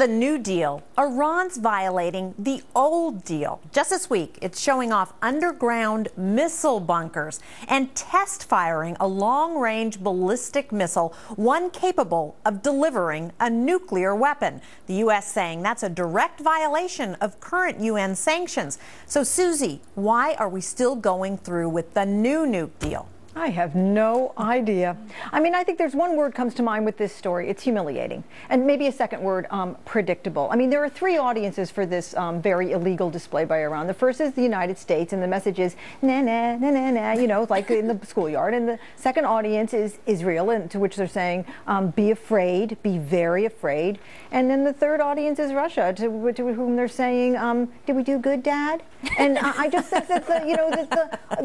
the New Deal, Iran's violating the old deal. Just this week, it's showing off underground missile bunkers and test firing a long-range ballistic missile, one capable of delivering a nuclear weapon. The U.S. saying that's a direct violation of current UN sanctions. So, Susie, why are we still going through with the new nuke deal? I have no idea. I mean, I think there's one word comes to mind with this story. It's humiliating. And maybe a second word, predictable. I mean, there are three audiences for this very illegal display by Iran. The first is the United States, and the message is, nah, nah, nah, nah, nah, you know, like in the schoolyard. And the second audience is Israel, and to which they're saying, be afraid, be very afraid. And then the third audience is Russia, to whom they're saying, did we do good, Dad? And I just think that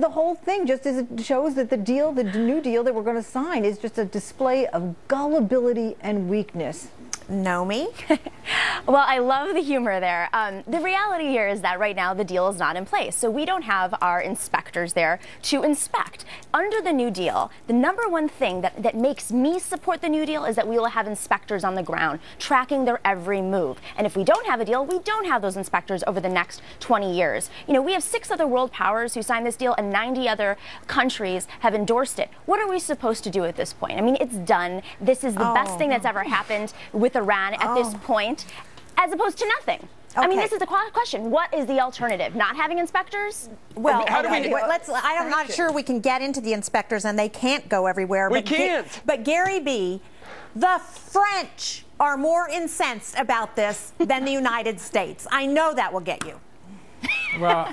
the whole thing just shows that the new deal that we're going to sign is just a display of gullibility and weakness. Nomi? Well, I love the humor there. The reality here is that right now the deal is not in place, so we don't have our inspectors there to inspect. Under the New Deal, the number one thing that makes me support the New Deal is that we will have inspectors on the ground tracking their every move. And if we don't have a deal, we don't have those inspectors over the next 20 years. You know, we have 6 other world powers who signed this deal and 90 other countries have endorsed it. What are we supposed to do at this point? I mean, it's done. This is the best thing that's ever happened with Iran at this point, as opposed to nothing. Okay. I mean, this is the question. What is the alternative? Not having inspectors? Well, I'm not sure we can get into the inspectors, and they can't go everywhere. We can't. But Gary B., the French are more incensed about this than the United States. I know that will get you. Well,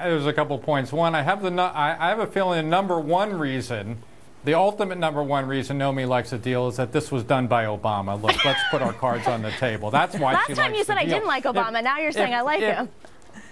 there's a couple points. One, I have a feeling the number one reason. The ultimate number one reason Nomi likes the deal is that this was done by Obama. Look, let's put our cards on the table. That's why she likes the deal. Last time you said I didn't like Obama. Now you're saying I like him.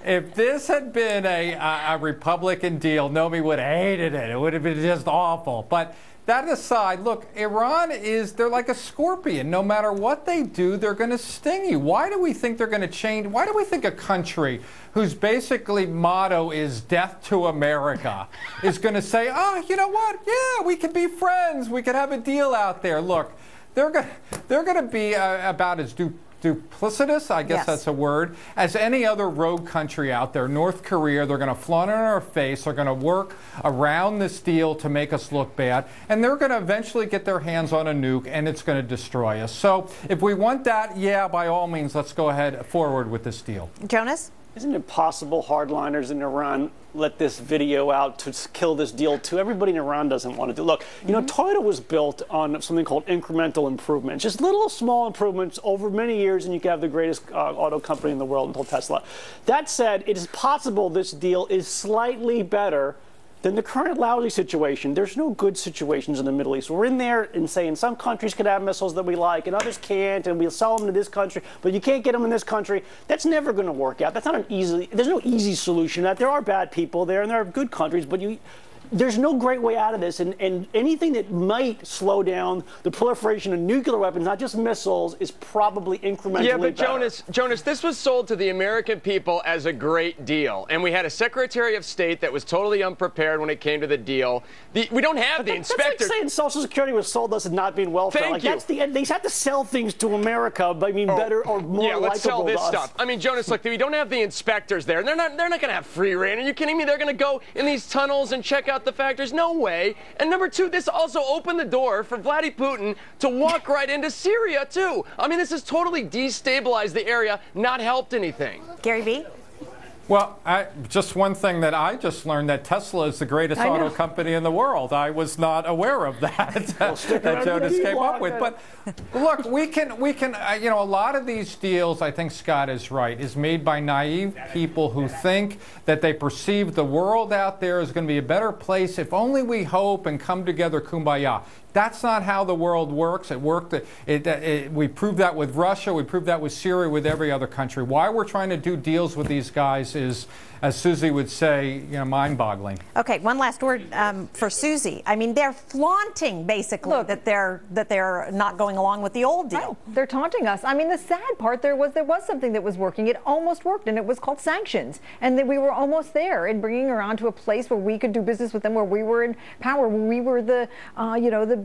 If this had been a Republican deal, Nomi would have hated it. It would have been just awful. But that aside, look, Iran they're like a scorpion. No matter what they do, they're going to sting you. Why do we think they're going to change? Why do we think a country whose basically motto is death to America is going to say, oh, you know what? Yeah, we can be friends. We can have a deal out there. Look, they're going to be about as duplicitous, I guess that's a word, as any other rogue country out there. North Korea, they're going to flaunt it in our face. They're going to work around this deal to make us look bad. And they're going to eventually get their hands on a nuke, and it's going to destroy us. So if we want that, yeah, by all means, let's go ahead forward with this deal. Jonas? Isn't it possible hardliners in Iran let this video out to kill this deal too? Everybody in Iran doesn't want to do. Look, you know, Toyota was built on something called incremental improvements, just little small improvements over many years, and you can have the greatest auto company in the world until Tesla. That said, it is possible this deal is slightly better than the current lousy situation. There's no good situations in the Middle East. We're in there and saying some countries can have missiles that we like and others can't, and we'll sell them to this country, but you can't get them in this country. That's never going to work out. That's not there's no easy solution to that. There are bad people there, and there are good countries, but there's no great way out of this, and anything that might slow down the proliferation of nuclear weapons, not just missiles, is probably incrementally better. Jonas, this was sold to the American people as a great deal, and we had a Secretary of State that was totally unprepared when it came to the deal. We don't have the inspectors. That's like saying Social Security was sold us as not being welfare. Thank you. That's they have to sell things to America, but I mean better or more likable let's sell this to us. stuff. I mean, Jonas, look, we don't have the inspectors there, and they're not going to have free reign. Are you kidding me? They're going to go in these tunnels and check out the factories? No way. And number two, this also opened the door for Vladimir Putin to walk right into Syria, too. I mean, this has totally destabilized the area, not helped anything. Gary V.? Well, just one thing that I just learned, that Tesla is the greatest auto company in the world. I was not aware of that, that Jonas came up with. But look, we can, you know, a lot of these deals, I think Scott is right, is made by naive people who think that they perceive the world out there is going to be a better place if only we hope and come together kumbaya. That's not how the world works. It worked. We proved that with Russia. We proved that with Syria, with every other country. Why we're trying to do deals with these guys is, as Susie would say, you know, mind-boggling. Okay, one last word for Susie. I mean, they're flaunting basically that they're not going along with the old deal. Right. They're taunting us. I mean, the sad part there was something that was working. It almost worked, and it was called sanctions. And that we were almost there in bringing Iran to a place where we could do business with them, where we were in power, where we were the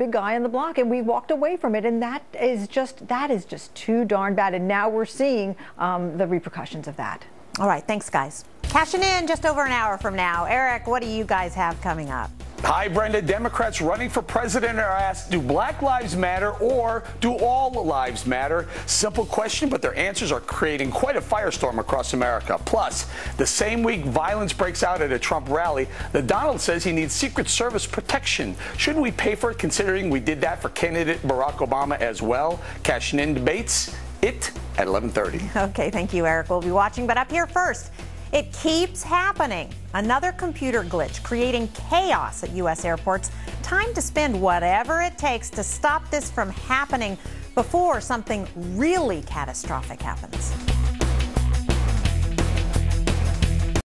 big guy on the block, and we walked away from it. And that is just too darn bad. And now we're seeing the repercussions of that. All right, thanks, guys. Cashing in just over an hour from now. Eric, what do you guys have coming up? Hi, Brenda. Democrats running for president are asked, do Black lives matter or do all lives matter? Simple question, but their answers are creating quite a firestorm across America. Plus, the same week violence breaks out at a Trump rally, the Donald says he needs Secret Service protection. Shouldn't we pay for it, considering we did that for candidate Barack Obama as well? Cashing in debates, it at 11:30. Okay, thank you, Eric. We'll be watching, but up here first. It keeps happening. Another computer glitch creating chaos at U.S. airports. Time to spend whatever it takes to stop this from happening before something really catastrophic happens.